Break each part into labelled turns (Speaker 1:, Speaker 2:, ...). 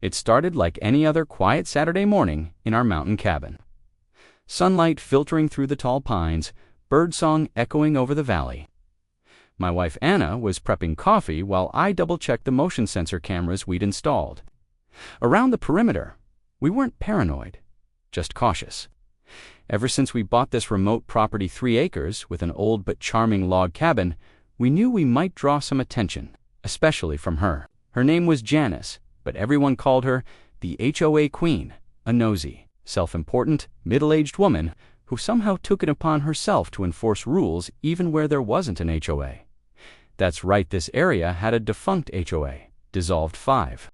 Speaker 1: It started like any other quiet Saturday morning in our mountain cabin. Sunlight filtering through the tall pines, birdsong echoing over the valley. My wife Anna was prepping coffee while I double-checked the motion sensor cameras we'd installed. Around the perimeter, we weren't paranoid, just cautious. Ever since we bought this remote property 3 acres with an old but charming log cabin, we knew we might draw some attention, especially from her. Her name was Janice, but everyone called her the HOA Queen, a nosy, self-important, middle-aged woman who somehow took it upon herself to enforce rules even where there wasn't an HOA. That's right, this area had a defunct HOA, dissolved 5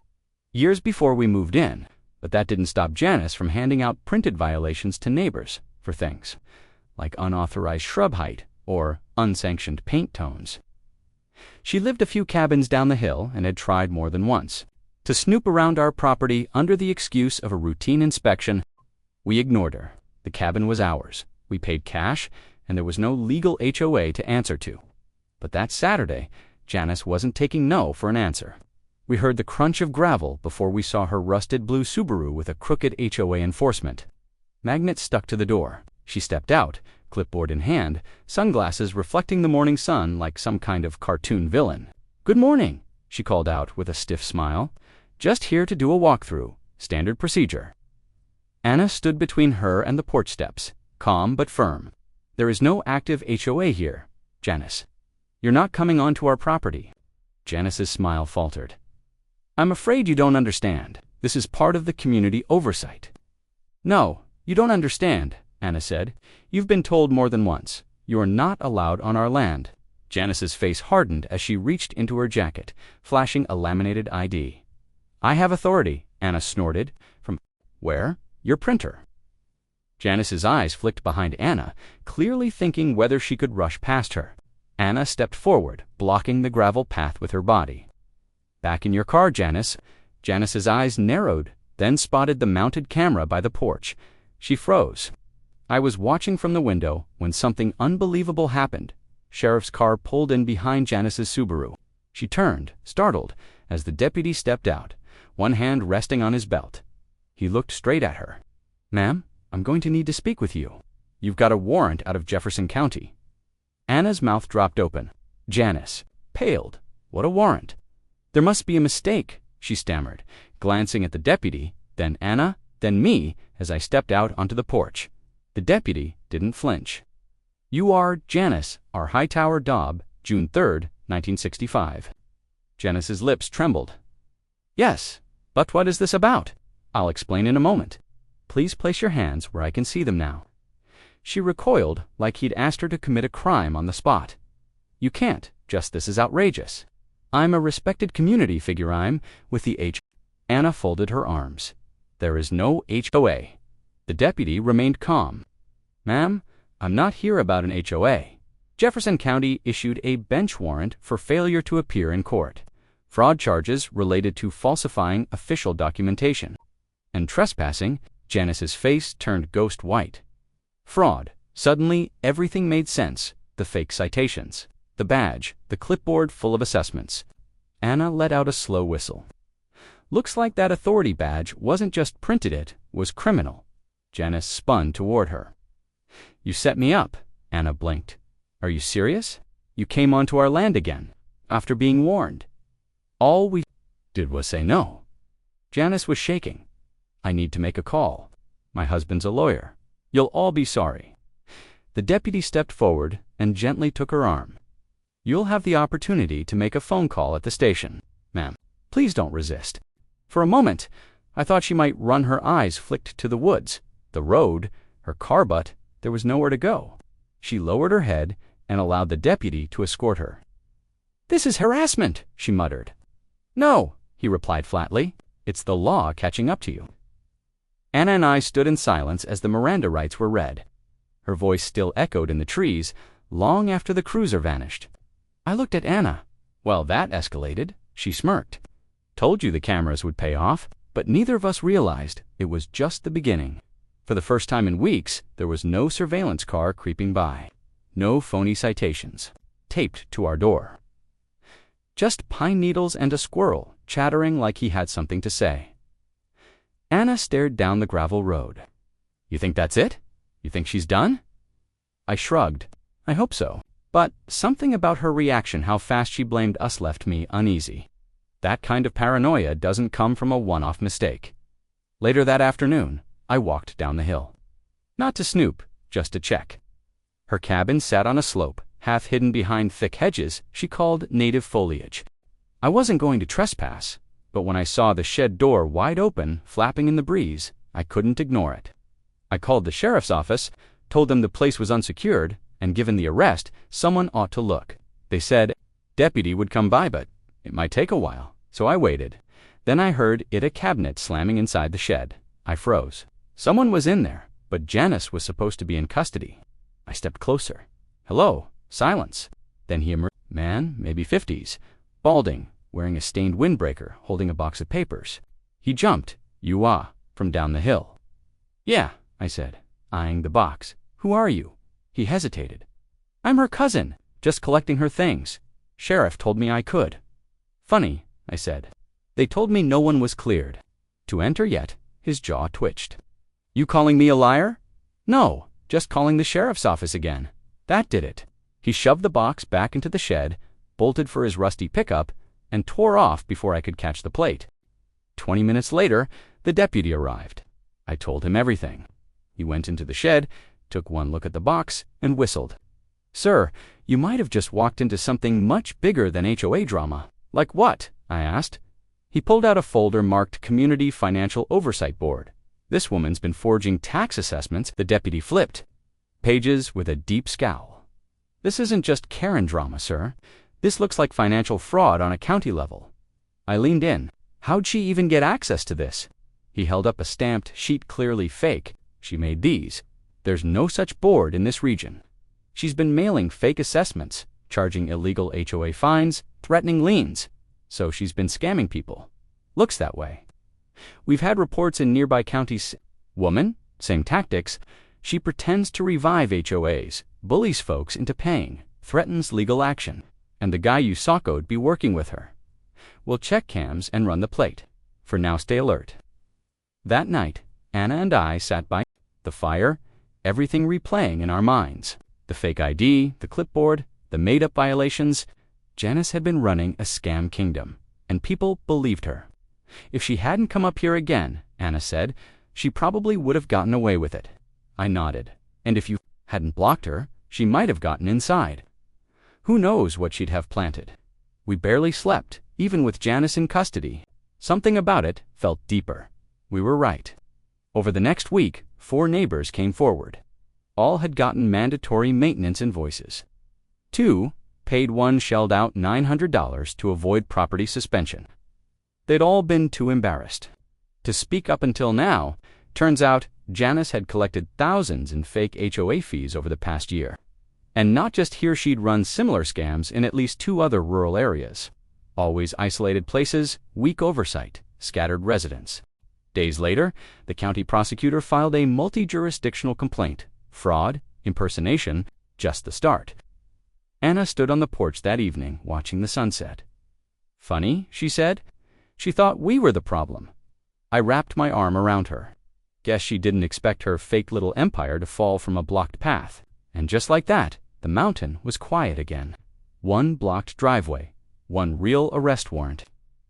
Speaker 1: years before we moved in, but that didn't stop Janice from handing out printed violations to neighbors for things like unauthorized shrub height or unsanctioned paint tones. She lived a few cabins down the hill and had tried more than once to snoop around our property under the excuse of a routine inspection. We ignored her. The cabin was ours. We paid cash, and there was no legal HOA to answer to. But that Saturday, Janice wasn't taking no for an answer. We heard the crunch of gravel before we saw her rusted blue Subaru with a crooked HOA enforcement. Magnet stuck to the door. She stepped out, clipboard in hand, sunglasses reflecting the morning sun like some kind of cartoon villain. "Good morning," she called out with a stiff smile. "Just here to do a walkthrough. Standard procedure." Anna stood between her and the porch steps, calm but firm. "There is no active HOA here, Janice. You're not coming onto our property." Janice's smile faltered. "I'm afraid you don't understand. This is part of the community oversight." "No, you don't understand," Anna said. "You've been told more than once. You are not allowed on our land." Janice's face hardened as she reached into her jacket, flashing a laminated ID. "I have authority," Anna snorted. "From where?" "Your printer." Janice's eyes flicked behind Anna, clearly thinking whether she could rush past her. Anna stepped forward, blocking the gravel path with her body. "Back in your car, Janice." Janice's eyes narrowed, then spotted the mounted camera by the porch. She froze. I was watching from the window when something unbelievable happened. Sheriff's car pulled in behind Janice's Subaru. She turned, startled, as the deputy stepped out, one hand resting on his belt. He looked straight at her. "Ma'am, I'm going to need to speak with you. You've got a warrant out of Jefferson County." Anna's mouth dropped open. Janice paled. "What a warrant?" "There must be a mistake," she stammered, glancing at the deputy, then Anna, then me, as I stepped out onto the porch. The deputy didn't flinch. "You are Janice, our Hightower Daub, June 3rd, 1965. Janice's lips trembled. "Yes, but what is this about?" "I'll explain in a moment. Please place your hands where I can see them now." She recoiled like he'd asked her to commit a crime on the spot. "You can't, just this is outrageous. I'm a respected community figure. I'm with the H." Anna folded her arms. "There is no HOA." The deputy remained calm. "Ma'am, I'm not here about an HOA. Jefferson County issued a bench warrant for failure to appear in court. Fraud charges related to falsifying official documentation. And trespassing." Janice's face turned ghost white. "Fraud." Suddenly, everything made sense. The fake citations, the badge, the clipboard full of assessments. Anna let out a slow whistle. "Looks like that authority badge wasn't just printed, it was criminal." Janice spun toward her. "You set me up," Anna blinked. "Are you serious? You came onto our land again, after being warned." "All we did was say no." Janice was shaking. "I need to make a call. My husband's a lawyer. You'll all be sorry." The deputy stepped forward and gently took her arm. "You'll have the opportunity to make a phone call at the station, ma'am. Please don't resist." For a moment, I thought she might run. Her eyes flicked to the woods, the road, her car, but there was nowhere to go. She lowered her head and allowed the deputy to escort her. "This is harassment," she muttered. "No," he replied flatly. "It's the law catching up to you." Anna and I stood in silence as the Miranda rights were read. Her voice still echoed in the trees long after the cruiser vanished. I looked at Anna. "Well, that escalated." She smirked. "Told you the cameras would pay off." But neither of us realized it was just the beginning. For the first time in weeks, there was no surveillance car creeping by. No phony citations taped to our door. Just pine needles and a squirrel chattering like he had something to say. Anna stared down the gravel road. You think that's it? You think she's done? I shrugged. I hope so. But something about her reaction, how fast she blamed us, left me uneasy. That kind of paranoia doesn't come from a one-off mistake. Later that afternoon, I walked down the hill. Not to snoop, just to check. Her cabin sat on a slope, half hidden behind thick hedges she called native foliage. I wasn't going to trespass, but when I saw the shed door wide open, flapping in the breeze, I couldn't ignore it. I called the sheriff's office, told them the place was unsecured, and given the arrest, someone ought to look. They said, deputy would come by, but it might take a while, so I waited. Then I heard a cabinet slamming inside the shed. I froze. Someone was in there, but Janice was supposed to be in custody. I stepped closer. Hello. Silence. Then he emerged. Man, maybe 50s, balding, wearing a stained windbreaker, holding a box of papers. He jumped, from down the hill. Yeah, I said, eyeing the box. Who are you? He hesitated. I'm her cousin, just collecting her things. Sheriff told me I could. Funny, I said. They told me no one was cleared. To enter yet, his jaw twitched. You calling me a liar? No, just calling the sheriff's office again. That did it. He shoved the box back into the shed, bolted for his rusty pickup, and tore off before I could catch the plate. 20 minutes later, the deputy arrived. I told him everything. He went into the shed, took one look at the box, and whistled. Sir, you might have just walked into something much bigger than HOA drama. Like what? I asked. He pulled out a folder marked Community Financial Oversight Board. This woman's been forging tax assessments. The deputy flipped pages with a deep scowl. This isn't just Karen drama, sir. This looks like financial fraud on a county level. I leaned in. How'd she even get access to this? He held up a stamped sheet, clearly fake. She made these. There's no such board in this region. She's been mailing fake assessments, charging illegal HOA fines, threatening liens. So she's been scamming people. Looks that way. We've had reports in nearby counties. Woman, same tactics. She pretends to revive HOAs, bullies folks into paying, threatens legal action. And the guy you socko'd be working with her. We'll check cams and run the plate. For now, stay alert. That night, Anna and I sat by the fire, everything replaying in our minds. The fake ID, the clipboard, the made-up violations. Janice had been running a scam kingdom, and people believed her. If she hadn't come up here again, Anna said, she probably would have gotten away with it. I nodded. And if you hadn't blocked her, she might have gotten inside. Who knows what she'd have planted? We barely slept, even with Janice in custody. Something about it felt deeper. We were right. Over the next week, 4 neighbors came forward. All had gotten mandatory maintenance invoices. 2 paid. 1 shelled out $900 to avoid property suspension. They'd all been too embarrassed to speak up until now. Turns out, Janice had collected thousands in fake HOA fees over the past year. And not just here, she'd run similar scams in at least 2 other rural areas. Always isolated places, weak oversight, scattered residents. Days later, the county prosecutor filed a multi-jurisdictional complaint. Fraud, impersonation, just the start. Anna stood on the porch that evening, watching the sunset. Funny, she said. She thought we were the problem. I wrapped my arm around her. Guess she didn't expect her fake little empire to fall from a blocked path. And just like that, the mountain was quiet again. 1 blocked driveway, 1 real arrest warrant.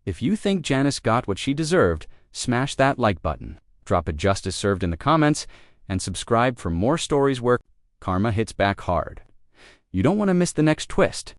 Speaker 1: If you think Janice got what she deserved, smash that like button, drop a justice served in the comments, and subscribe for more stories where karma hits back hard. You don't want to miss the next twist.